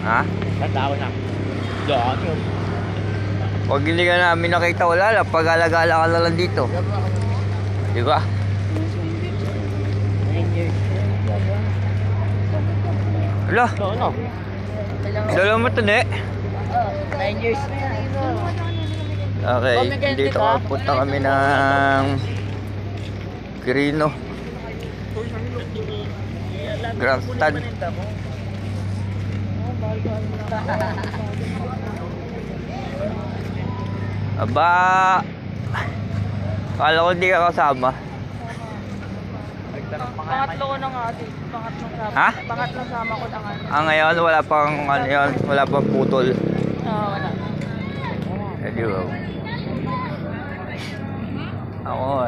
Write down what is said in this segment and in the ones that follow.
Ha? Tanda ko na. Diyan yun. Pag hindi ka namin nakita, wala lang. Pag-alagala ka na lang dito. Di ba? 9 years. Wala. Ano? Dalawa mo ito, ne? 9 years na yan. Okay, dito punta kami ng Quirino. Grafton. Aba, kala ko hindi ka kasama. Pangatlo ko na nga ate. Pangatlong sama. Ha? Pangatlong sama ko na nga. Ngayon wala pang ano yun, wala pang putol. Oo, wala. Di ba? Ako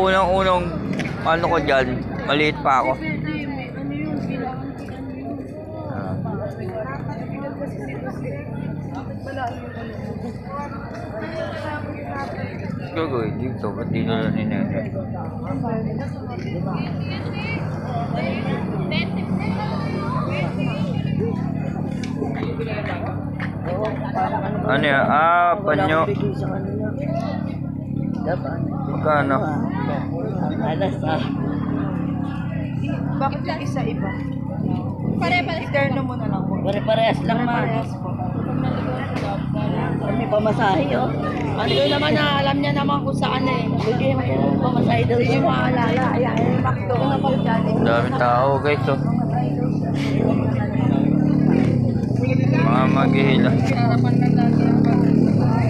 unang ano ko dyan, maliit pa ako. Gagawin dito, ba't di na lang ninete? Ano yan? Panyo. Magkano? Alas Bakit yung isa iba? Pare-parehas. Externo mo na lang po. Pare-parehas lang ma. May pamasahe oh. Ano yun naman na alam niya naman kung saan eh. Hindi may pamasahe daw siya. Hindi maalala. Ayan, makto na pala dyan. Daming tao guys oh. Mga maghihila. Harapan lang lagi ang Pare-parehas.